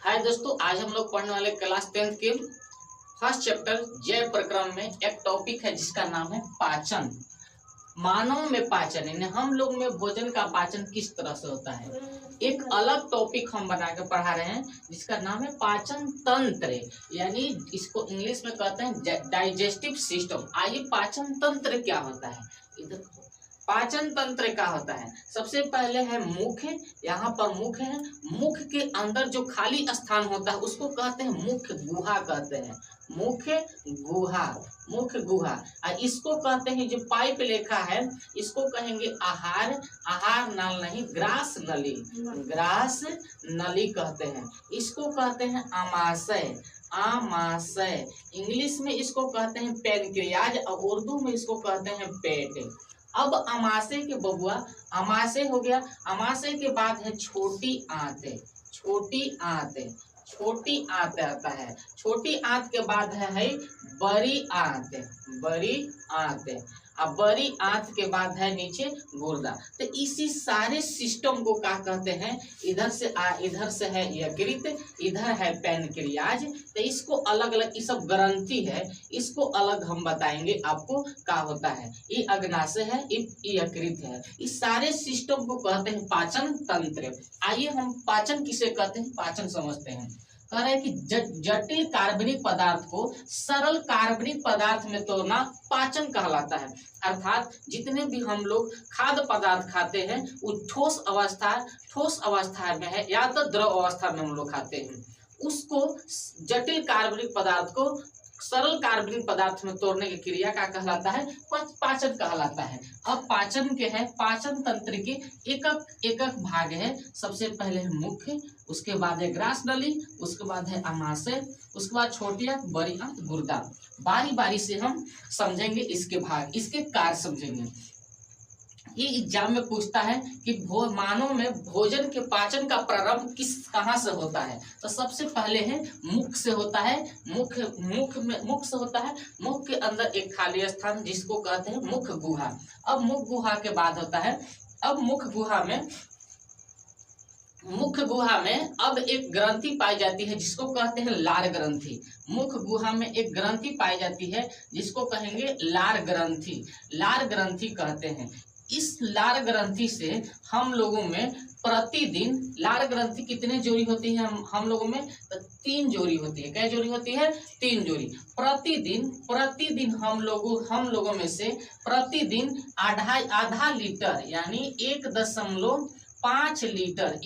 हाय दोस्तों, आज हम लोग पढ़ने वाले क्लास 10th के फर्स्ट चैप्टर जैव प्रक्रम में एक टॉपिक है जिसका नाम है पाचन। मानव में पाचन यानी हम लोग में भोजन का पाचन किस तरह से होता है, एक अलग टॉपिक हम बना के पढ़ा रहे हैं जिसका नाम है पाचन तंत्र, यानी इसको इंग्लिश में कहते हैं डाइजेस्टिव सिस्टम। आइए पाचन तंत्र क्या होता है, इधर पाचन तंत्र क्या होता है। सबसे पहले है मुख, यहाँ पर मुख है, मुख के अंदर जो खाली स्थान होता है उसको कहते हैं मुख गुहा कहते हैं, मुख गुहा, मुख गुहा। और इसको कहते हैं जो पाइप लेखा है इसको कहेंगे आहार, आहार नाल नहीं ग्रास नली, ग्रास नली कहते हैं। इसको कहते हैं आमाशय, आमाशय। इंग्लिश में इसको कहते हैं पैनक्रियाज और उर्दू में इसको कहते हैं पेट। अब अमाशय के बबुआ, अमाशय हो गया, अमाशय के बाद है छोटी आंत, छोटी आंत, छोटी आंत आता है। छोटी आंत के बाद है बड़ी आंत, बड़ी आंत। अब बड़ी आंत के बाद है नीचे गुर्दा। तो इसी सारे सिस्टम को क्या कहते हैं, इधर से है यकृत, इधर है पैनक्रियाज। तो इसको अलग अलग, ये सब ग्रंथि है, इसको अलग हम बताएंगे आपको क्या होता है। ये अग्नाशय है, ये यकृत है। इस सारे सिस्टम को कहते हैं पाचन तंत्र। आइए हम पाचन किसे कहते हैं पाचन समझते हैं। कह रहे हैं कि जटिल कार्बनिक पदार्थ को सरल कार्बनिक पदार्थ में तोड़ना पाचन कहलाता है। अर्थात जितने भी हम लोग खाद्य पदार्थ खाते हैं वो ठोस अवस्था में है या तो द्रव अवस्था में हम लोग खाते हैं, उसको जटिल कार्बनिक पदार्थ को सरल कार्बनिक पदार्थ में तोड़ने की क्रिया का कहलाता है पाचन कहलाता है। अब पाचन के है, पाचन तंत्र के एकक भाग है। सबसे पहले है मुख्य, उसके बाद है ग्रास नली, उसके बाद है आमाशय, उसके बाद छोटी आंत, बड़ी आंत, गुर्दा। बारी बारी से हम समझेंगे इसके भाग, इसके कार्य समझेंगे। ये एग्जाम में पूछता है कि मानव में भोजन के पाचन का प्रारंभ कहाँ से होता है। तो सबसे पहले है मुख से होता है, मुख से होता है। मुख के अंदर एक खाली स्थान जिसको कहते हैं मुख गुहा। अब मुख गुहा के बाद होता है, अब मुख गुहा में अब एक ग्रंथि पाई जाती है जिसको कहते हैं लार ग्रंथि। मुख गुहा में एक ग्रंथि पाई जाती है जिसको कहेंगे लार ग्रंथि, लार ग्रंथि कहते हैं। इस लार ग्रंथि से हम लोगों में प्रतिदिन, लार ग्रंथि कितने जोड़ी होती है हम लोगों में, तो 3 जोड़ी होती है। क्या जोड़ी होती है? 3 जोड़ी। प्रतिदिन हम लोगों में से प्रतिदिन आधा लीटर यानी 1.5 लीटर,